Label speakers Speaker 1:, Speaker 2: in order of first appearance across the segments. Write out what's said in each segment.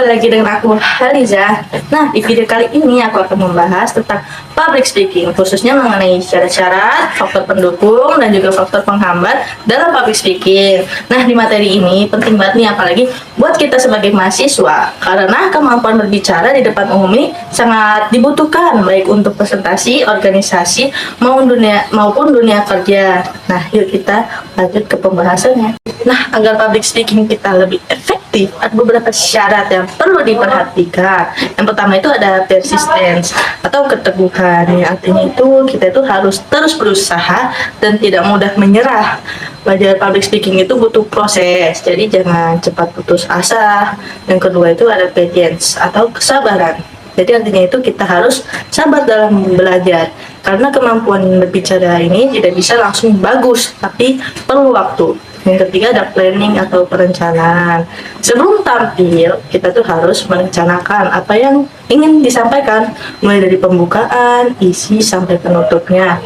Speaker 1: kembali lagi dengan aku Haliza. Nah, di video kali ini aku akan membahas tentang public speaking, khususnya mengenai syarat-syarat, faktor pendukung, dan juga faktor penghambat dalam public speaking. Nah, di materi ini penting banget nih, apalagi buat kita sebagai mahasiswa, karena kemampuan berbicara di depan umum ini sangat dibutuhkan, baik untuk presentasi, organisasi, maupun dunia kerja. Nah, yuk kita lanjut ke pembahasannya. Nah, agar public speaking kita lebih efektif, ada beberapa syarat yang perlu diperhatikan. Yang pertama itu ada persistence atau keteguhan. Yang artinya itu kita itu harus terus berusaha dan tidak mudah menyerah. Belajar public speaking itu butuh proses, jadi jangan cepat putus asa. Yang kedua itu ada patience atau kesabaran. Jadi artinya itu kita harus sabar dalam belajar, karena kemampuan berbicara ini tidak bisa langsung bagus, tapi perlu waktu. Yang ketiga ada planning atau perencanaan. Sebelum tampil, kita tuh harus merencanakan apa yang ingin disampaikan, mulai dari pembukaan, isi, sampai penutupnya.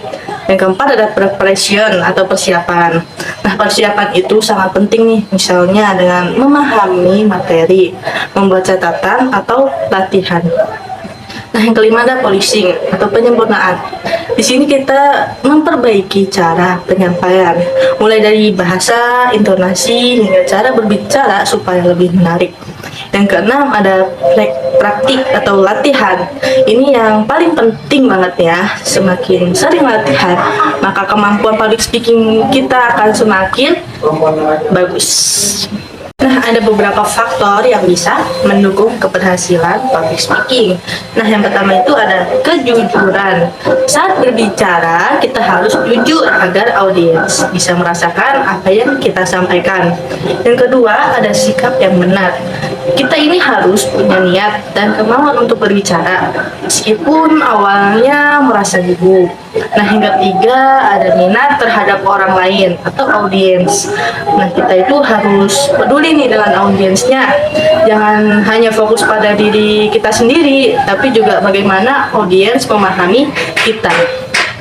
Speaker 1: Yang keempat ada preparation atau persiapan. Nah, persiapan itu sangat penting nih, misalnya dengan memahami materi, membuat catatan atau latihan. Nah, yang kelima ada polishing atau penyempurnaan. Di sini kita memperbaiki cara penyampaian, mulai dari bahasa, intonasi, hingga cara berbicara supaya lebih menarik. Yang keenam ada praktik atau latihan. Ini yang paling penting banget ya. Semakin sering latihan, maka kemampuan public speaking kita akan semakin bagus. Nah, ada beberapa faktor yang bisa mendukung keberhasilan public speaking. Nah, yang pertama itu ada kejujuran. Saat berbicara, kita harus jujur agar audiens bisa merasakan apa yang kita sampaikan. Yang kedua, ada sikap yang benar. Kita ini harus punya niat dan kemauan untuk berbicara, meskipun awalnya merasa gugup. Nah, yang ketiga ada minat terhadap orang lain atau audiens. Nah, kita itu harus peduli nih dengan audiensnya. Jangan hanya fokus pada diri kita sendiri, tapi juga bagaimana audiens memahami kita.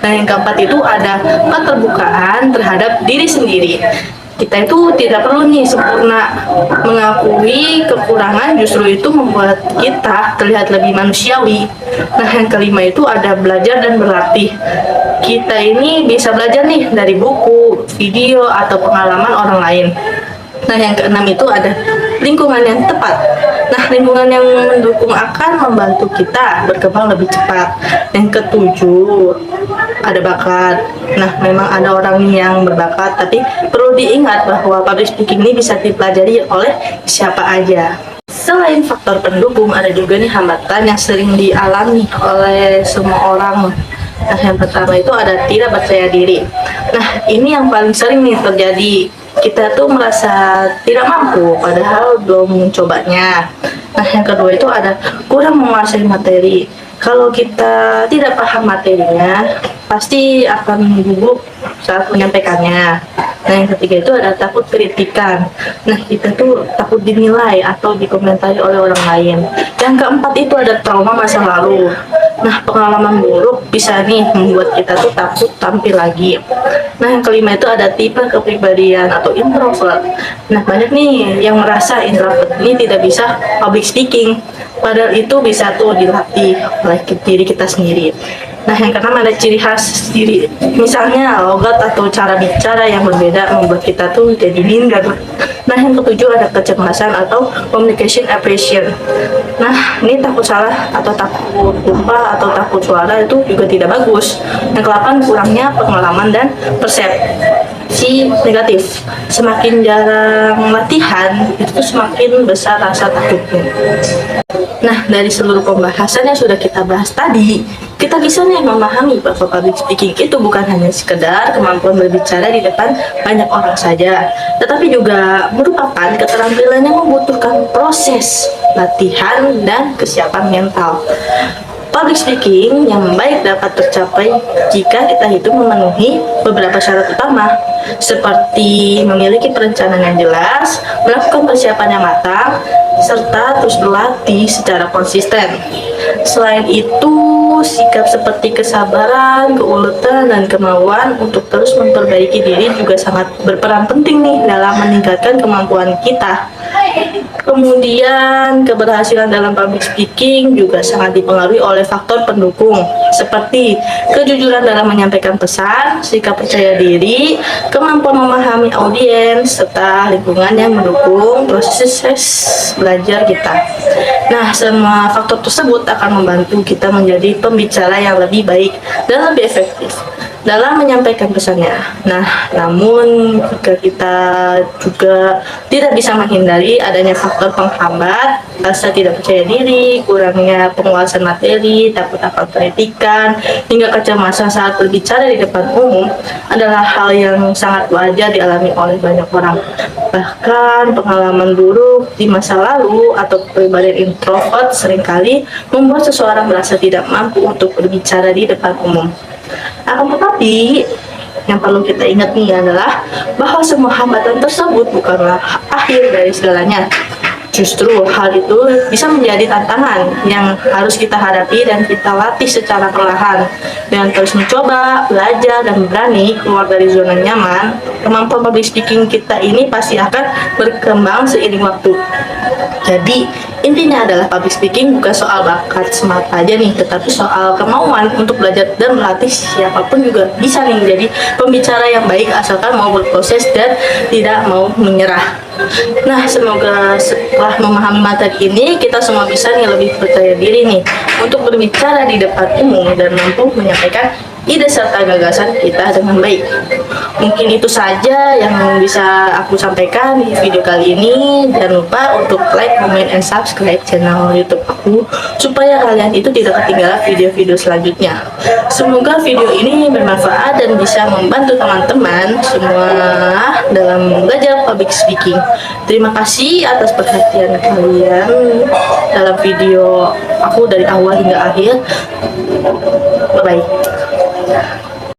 Speaker 1: Nah, yang keempat itu ada keterbukaan terhadap diri sendiri. Kita itu tidak perlu nih sempurna. Mengakui kekurangan justru itu membuat kita terlihat lebih manusiawi. Nah, yang kelima itu ada belajar dan berlatih. Kita ini bisa belajar nih dari buku, video, atau pengalaman orang lain. Nah, yang keenam itu ada lingkungan yang tepat. Nah, lingkungan yang mendukung akan membantu kita berkembang lebih cepat. Yang ketujuh, ada bakat. Nah, memang ada orang yang berbakat, tapi perlu diingat bahwa public speaking ini bisa dipelajari oleh siapa aja. Selain faktor pendukung, ada juga nih hambatan yang sering dialami oleh semua orang. Nah, yang pertama itu ada tidak percaya diri. Nah, ini yang paling sering nih terjadi. Kita tuh merasa tidak mampu padahal belum mencobanya. Nah, yang kedua itu ada kurang menguasai materi. Kalau kita tidak paham materinya, pasti akan gugup saat menyampaikannya. Nah, yang ketiga itu ada takut kritikan. Nah, kita tuh takut dinilai atau dikomentari oleh orang lain. Yang keempat itu ada trauma masa lalu. Nah, pengalaman buruk bisa nih membuat kita tuh takut tampil lagi. Nah, yang kelima itu ada tipe kepribadian atau introvert. Nah, banyak nih yang merasa introvert ini tidak bisa public speaking, padahal itu bisa tuh dilatih oleh diri kita sendiri. Nah, yang keenam ada ciri khas diri, misalnya logat atau cara bicara yang berbeda membuat kita tuh jadi minder. Nah, yang ketujuh ada kecemasan atau communication apprehension. Nah, ini takut salah atau takut lupa atau takut suara itu juga tidak bagus. Yang ke-8 kurangnya pengalaman dan persepsi negatif. Semakin jarang latihan, itu semakin besar rasa takutnya. Nah, dari seluruh pembahasan yang sudah kita bahas tadi, kita bisa nih memahami bahwa public speaking itu bukan hanya sekedar kemampuan berbicara di depan banyak orang saja, tetapi juga merupakan keterampilan yang membutuhkan proses, latihan, dan kesiapan mental. Public speaking yang baik dapat tercapai jika kita itu memenuhi beberapa syarat utama, seperti memiliki perencanaan yang jelas, melakukan persiapan yang matang, serta terus berlatih secara konsisten. Selain itu, sikap seperti kesabaran, keuletan, dan kemauan untuk terus memperbaiki diri juga sangat berperan penting nih dalam meningkatkan kemampuan kita. Kemudian keberhasilan dalam public speaking juga sangat dipengaruhi oleh faktor pendukung seperti kejujuran dalam menyampaikan pesan, sikap percaya diri, kemampuan memahami audiens, serta lingkungan yang mendukung proses belajar kita. Nah, semua faktor tersebut akan membantu kita menjadi pembicara yang lebih baik dan lebih efektif dalam menyampaikan pesannya. Nah, namun jika kita juga tidak bisa menghindari adanya faktor penghambat, rasa tidak percaya diri, kurangnya penguasaan materi, takut akan kritikan, hingga kecemasan saat berbicara di depan umum adalah hal yang sangat wajar dialami oleh banyak orang. Bahkan pengalaman buruk di masa lalu atau kepribadian introvert seringkali membuat seseorang merasa tidak mampu untuk berbicara di depan umum. Akan tetapi, yang perlu kita ingat nih adalah bahwa semua hambatan tersebut bukanlah akhir dari segalanya. Justru hal itu bisa menjadi tantangan yang harus kita hadapi dan kita latih secara perlahan. Dengan terus mencoba, belajar, dan berani keluar dari zona nyaman, kemampuan public speaking kita ini pasti akan berkembang seiring waktu. Jadi, intinya adalah public speaking bukan soal bakat semata aja nih, tetapi soal kemauan untuk belajar dan melatih. Siapapun juga bisa nih menjadi pembicara yang baik asalkan mau berproses dan tidak mau menyerah. Nah, semoga setelah memahami materi ini, kita semua bisa nih lebih percaya diri nih untuk berbicara di depan umum dan mampu menyampaikan ide serta gagasan kita dengan baik. Mungkin itu saja yang bisa aku sampaikan di video kali ini. Jangan lupa untuk like, comment, and subscribe channel YouTube aku supaya kalian itu tidak ketinggalan video-video selanjutnya. Semoga video ini bermanfaat dan bisa membantu teman-teman semua dalam belajar public speaking. Terima kasih atas perhatian kalian dalam video aku dari awal hingga akhir. Bye-bye.